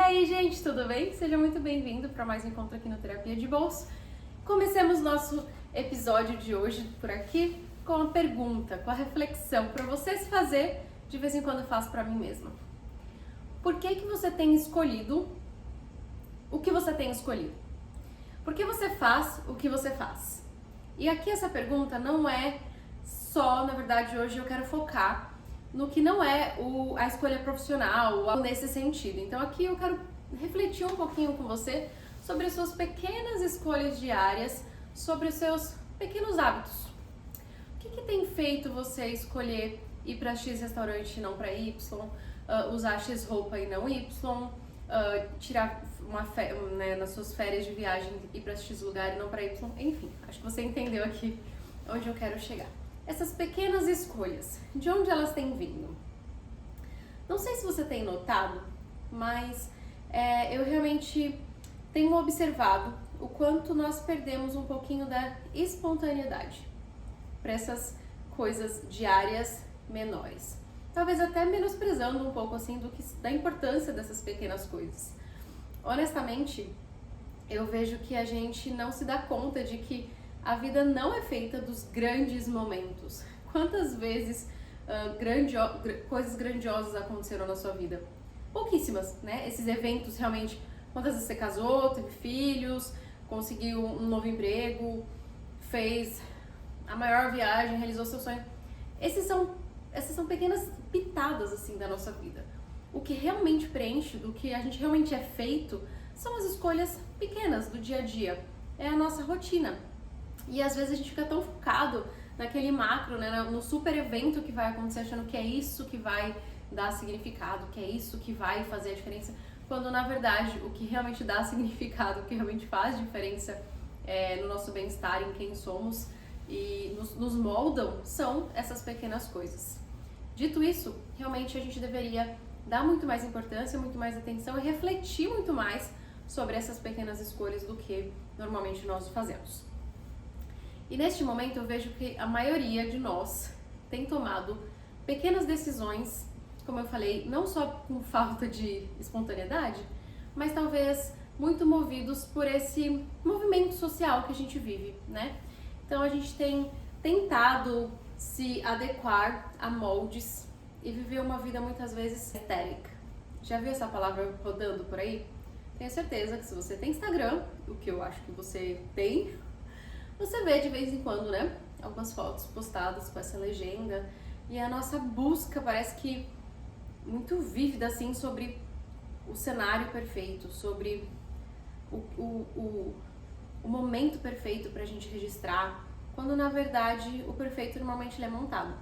aí, gente, tudo bem? Seja muito bem-vindo para mais um encontro aqui no Terapia de Bolso. Comecemos nosso episódio de hoje por aqui com a pergunta, com a reflexão para você se fazer, de vez em quando eu faço para mim mesma. Por que você tem escolhido o que você tem escolhido? Por que você faz o que você faz? E aqui essa pergunta não é só, na verdade, hoje eu quero focar no que não é a escolha profissional, ou nesse sentido. Então aqui eu quero refletir um pouquinho com você sobre as suas pequenas escolhas diárias, sobre os seus pequenos hábitos. O que tem feito você escolher ir para X restaurante e não para Y, usar X roupa e não Y, tirar nas suas férias de viagem ir para X lugar e não para Y, enfim, acho que você entendeu aqui onde eu quero chegar. Essas pequenas escolhas, de onde elas têm vindo? Não sei se você tem notado, mas eu realmente tenho observado o quanto nós perdemos um pouquinho da espontaneidade para essas coisas diárias menores. Talvez até menosprezando um pouco assim da importância dessas pequenas coisas. Honestamente, eu vejo que a gente não se dá conta de que a vida não é feita dos grandes momentos. Quantas vezes coisas grandiosas aconteceram na sua vida? Pouquíssimas, né? Esses eventos realmente, quantas vezes você casou, teve filhos, conseguiu um novo emprego, fez a maior viagem, realizou seu sonho. Essas são pequenas pitadas assim da nossa vida. O que realmente preenche, do que a gente realmente é feito, são as escolhas pequenas do dia a dia. É a nossa rotina. E às vezes a gente fica tão focado naquele macro, né, no super evento que vai acontecer, achando que é isso que vai dar significado, que é isso que vai fazer a diferença, quando na verdade o que realmente dá significado, o que realmente faz diferença no nosso bem-estar, em quem somos e nos moldam, são essas pequenas coisas. Dito isso, realmente a gente deveria dar muito mais importância, muito mais atenção e refletir muito mais sobre essas pequenas escolhas do que normalmente nós fazemos. E neste momento eu vejo que a maioria de nós tem tomado pequenas decisões, como eu falei, não só com falta de espontaneidade, mas talvez muito movidos por esse movimento social que a gente vive, né? Então a gente tem tentado se adequar a moldes e viver uma vida muitas vezes estética. Já viu essa palavra rodando por aí? Tenho certeza que se você tem Instagram, o que eu acho que você tem, você vê de vez em quando, né, algumas fotos postadas com essa legenda e a nossa busca parece que muito vívida assim sobre o cenário perfeito, sobre o momento perfeito pra gente registrar, quando na verdade o perfeito normalmente ele é montado,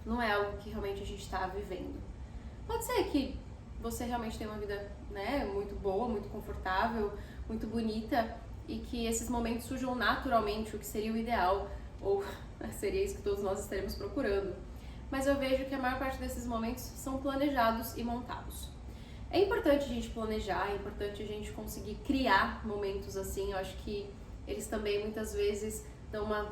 não é algo que realmente a gente está vivendo. Pode ser que você realmente tenha uma vida, né, muito boa, muito confortável, muito bonita, e que esses momentos surjam naturalmente, o que seria o ideal, ou seria isso que todos nós estaremos procurando. Mas eu vejo que a maior parte desses momentos são planejados e montados. É importante a gente planejar, é importante a gente conseguir criar momentos assim, eu acho que eles também muitas vezes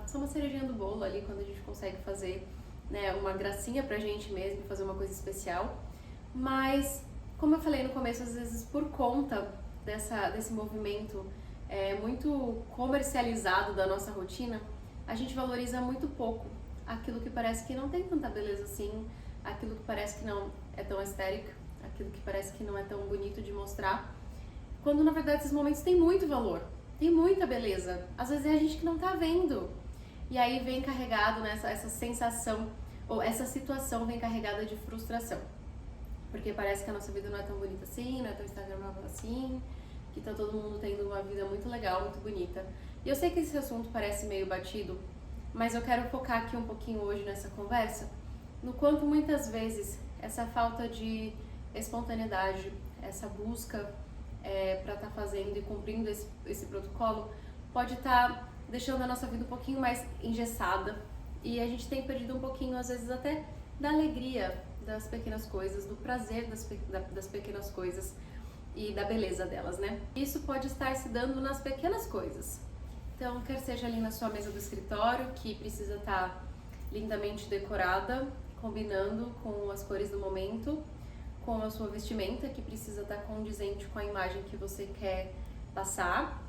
são uma cerejinha do bolo ali, quando a gente consegue fazer, né, uma gracinha pra gente mesmo, fazer uma coisa especial. Mas, como eu falei no começo, às vezes por conta desse movimento muito comercializado da nossa rotina, a gente valoriza muito pouco aquilo que parece que não tem tanta beleza assim, aquilo que parece que não é tão estético, aquilo que parece que não é tão bonito de mostrar, quando na verdade esses momentos têm muito valor, tem muita beleza. Às vezes é a gente que não tá vendo, e aí vem carregado nessa essa sensação, ou essa situação vem carregada de frustração, porque parece que a nossa vida não é tão bonita assim, não é tão instagramável assim, que tá todo mundo tendo uma vida muito legal, muito bonita. E eu sei que esse assunto parece meio batido, mas eu quero focar aqui um pouquinho hoje nessa conversa, no quanto muitas vezes essa falta de espontaneidade, essa busca para estar fazendo e cumprindo esse protocolo, pode estar deixando a nossa vida um pouquinho mais engessada, e a gente tem perdido um pouquinho, às vezes até, da alegria das pequenas coisas, do prazer das pequenas coisas, e da beleza delas, né? Isso pode estar se dando nas pequenas coisas. Então, quer seja ali na sua mesa do escritório, que precisa estar lindamente decorada, combinando com as cores do momento, com a sua vestimenta, que precisa estar condizente com a imagem que você quer passar.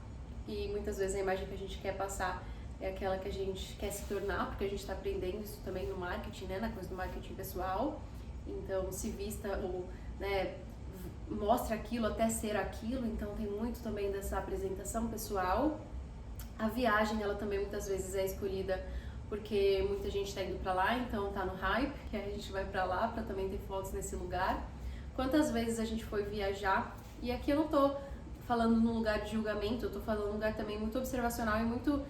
E muitas vezes a imagem que a gente quer passar é aquela que a gente quer se tornar, porque a gente está aprendendo isso também no marketing, né, na coisa do marketing pessoal. Então, se vista ou, né, mostra aquilo até ser aquilo, então tem muito também dessa apresentação pessoal. A viagem, ela também muitas vezes é escolhida porque muita gente está indo para lá, então tá no hype, que a gente vai para lá para também ter fotos nesse lugar. Quantas vezes a gente foi viajar, e aqui eu não tô falando num lugar de julgamento, eu tô falando num lugar também muito observacional e muito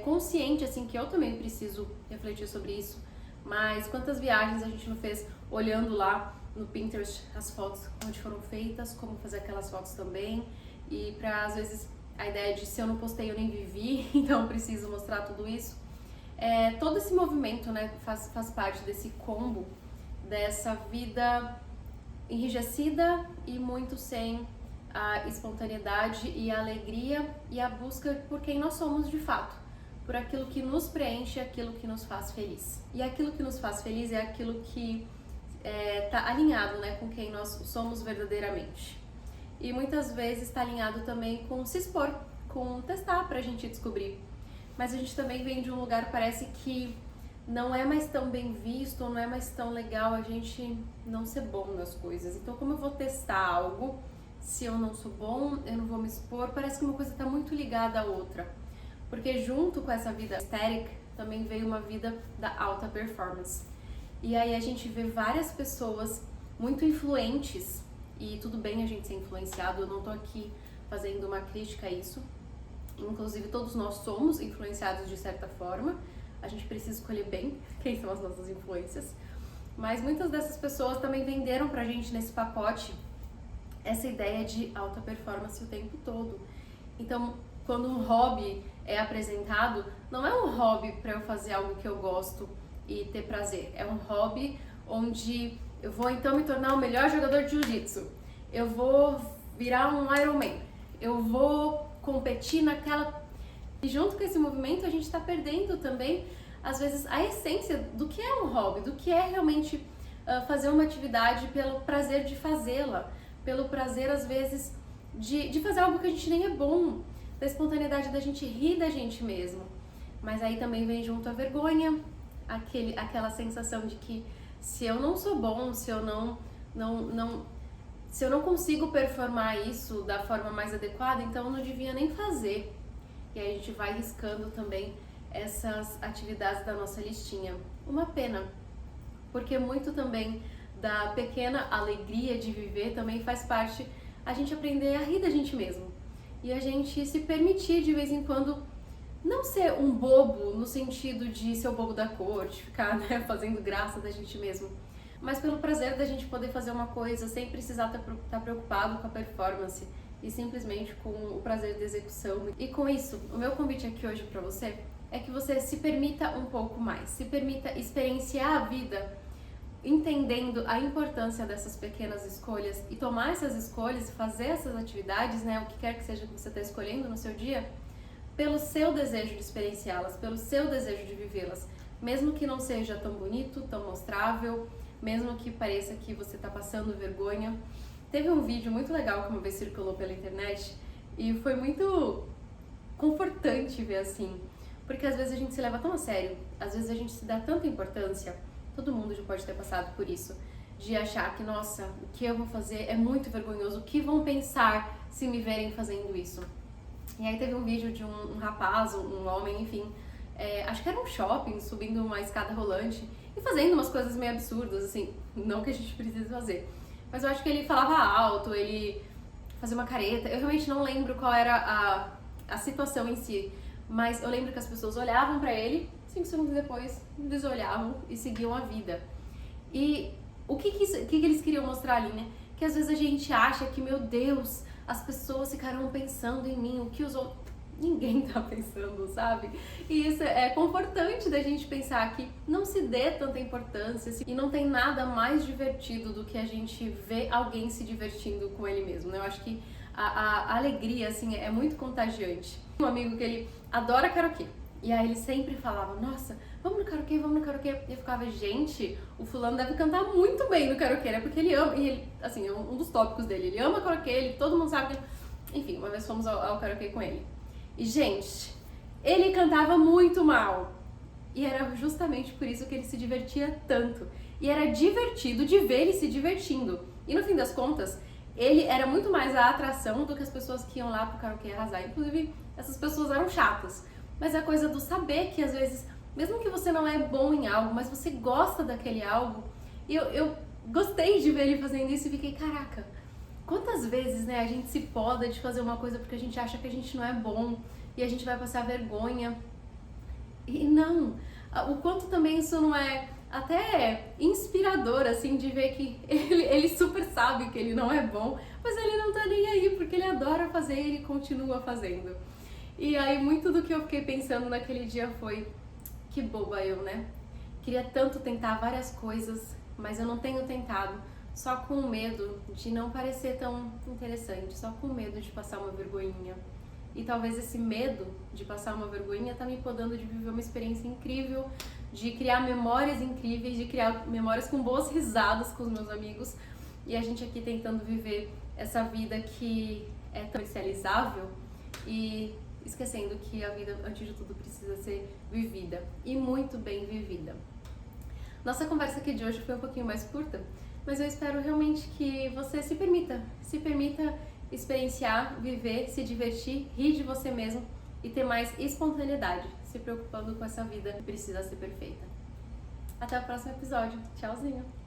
consciente, assim, que eu também preciso refletir sobre isso. Mas quantas viagens a gente não fez olhando lá no Pinterest as fotos onde foram feitas, como fazer aquelas fotos também, e pra, às vezes, a ideia de se eu não postei eu nem vivi, então preciso mostrar tudo isso. Todo esse movimento, né, faz parte desse combo, dessa vida enrijecida e muito sem a espontaneidade e a alegria e a busca por quem nós somos de fato, por aquilo que nos preenche, aquilo que nos faz feliz. E aquilo que nos faz feliz é aquilo que está alinhado, né, com quem nós somos verdadeiramente. E muitas vezes está alinhado também com se expor, com testar pra gente descobrir. Mas a gente também vem de um lugar, parece que não é mais tão bem visto, ou não é mais tão legal a gente não ser bom nas coisas. Então, como eu vou testar algo se eu não sou bom, eu não vou me expor? Parece que uma coisa está muito ligada à outra. Porque junto com essa vida estética, também veio uma vida da alta performance. E aí a gente vê várias pessoas muito influentes, e tudo bem a gente ser influenciado, eu não tô aqui fazendo uma crítica a isso. Inclusive, todos nós somos influenciados de certa forma. A gente precisa escolher bem quem são as nossas influências. Mas muitas dessas pessoas também venderam pra gente nesse pacote essa ideia de alta performance o tempo todo. Então, quando um hobby é apresentado, não é um hobby para eu fazer algo que eu gosto e ter prazer. É um hobby onde eu vou então me tornar o melhor jogador de jiu-jitsu. Eu vou virar um Ironman. Eu vou competir naquela... E junto com esse movimento a gente está perdendo também, às vezes, a essência do que é um hobby, do que é realmente fazer uma atividade pelo prazer de fazê-la, pelo prazer, às vezes, de fazer algo que a gente nem é bom, da espontaneidade da gente rir da gente mesmo. Mas aí também vem junto a vergonha, aquela sensação de que se eu não sou bom, se eu não consigo performar isso da forma mais adequada, então eu não devia nem fazer. E aí a gente vai riscando também essas atividades da nossa listinha. Uma pena, porque muito também da pequena alegria de viver também faz parte a gente aprender a rir da gente mesmo. E a gente se permitir de vez em quando não ser um bobo no sentido de ser o bobo da corte, ficar, né, fazendo graça da gente mesmo, mas pelo prazer da gente poder fazer uma coisa sem precisar estar preocupado com a performance e simplesmente com o prazer da execução. E com isso, o meu convite aqui hoje para você é que você se permita um pouco mais, se permita experienciar a vida entendendo a importância dessas pequenas escolhas e tomar essas escolhas, fazer essas atividades, né, o que quer que seja que você está escolhendo no seu dia, pelo seu desejo de experienciá-las, pelo seu desejo de vivê-las, mesmo que não seja tão bonito, tão mostrável, mesmo que pareça que você está passando vergonha. Teve um vídeo muito legal que uma vez circulou pela internet e foi muito confortante ver assim, porque às vezes a gente se leva tão a sério, às vezes a gente se dá tanta importância, todo mundo já pode ter passado por isso, de achar que, nossa, o que eu vou fazer é muito vergonhoso, o que vão pensar se me verem fazendo isso? E aí teve um vídeo de um rapaz, um homem, enfim, acho que era um shopping, subindo uma escada rolante e fazendo umas coisas meio absurdas, assim, não que a gente precise fazer. Mas eu acho que ele falava alto, ele fazia uma careta, eu realmente não lembro qual era a situação em si, mas eu lembro que as pessoas olhavam pra ele, 5 segundos depois, eles olhavam e seguiam a vida. E o que eles queriam mostrar ali, né? Que às vezes a gente acha que, meu Deus, as pessoas ficarão pensando em mim, o que os outros... Ninguém tá pensando, sabe? E isso é confortante da gente pensar que não se dê tanta importância e não tem nada mais divertido do que a gente ver alguém se divertindo com ele mesmo, né? Eu acho que a alegria, assim, é muito contagiante. Um amigo que ele adora karaokê, E aí ele sempre falava, nossa, vamos no karaokê, vamos no karaokê. E eu ficava, gente, o fulano deve cantar muito bem no karaokê, né? Porque ele ama, e ele, assim, é um dos tópicos dele, ele ama karaokê, todo mundo sabe que... Enfim, uma vez fomos ao karaokê com ele. E, gente, ele cantava muito mal. E era justamente por isso que ele se divertia tanto. E era divertido de ver ele se divertindo. E no fim das contas, ele era muito mais a atração do que as pessoas que iam lá pro karaokê arrasar. Inclusive, essas pessoas eram chatas. Mas a coisa do saber que às vezes, mesmo que você não é bom em algo, mas você gosta daquele algo, e eu gostei de ver ele fazendo isso e fiquei, caraca, quantas vezes, né, a gente se poda de fazer uma coisa porque a gente acha que a gente não é bom e a gente vai passar vergonha. E não, o quanto também isso não é até inspirador, assim, de ver que ele super sabe que ele não é bom, mas ele não tá nem aí, porque ele adora fazer e ele continua fazendo. E aí muito do que eu fiquei pensando naquele dia foi, que boba eu, né? Queria tanto tentar várias coisas, mas eu não tenho tentado, só com medo de não parecer tão interessante, só com medo de passar uma vergonhinha. E talvez esse medo de passar uma vergonhinha tá me podando de viver uma experiência incrível, de criar memórias incríveis, de criar memórias com boas risadas com os meus amigos. E a gente aqui tentando viver essa vida que é tão comercializável e esquecendo que a vida, antes de tudo, precisa ser vivida e muito bem vivida. Nossa conversa aqui de hoje foi um pouquinho mais curta, mas eu espero realmente que você se permita experienciar, viver, se divertir, rir de você mesmo e ter mais espontaneidade, se preocupando com essa vida que precisa ser perfeita. Até o próximo episódio. Tchauzinho!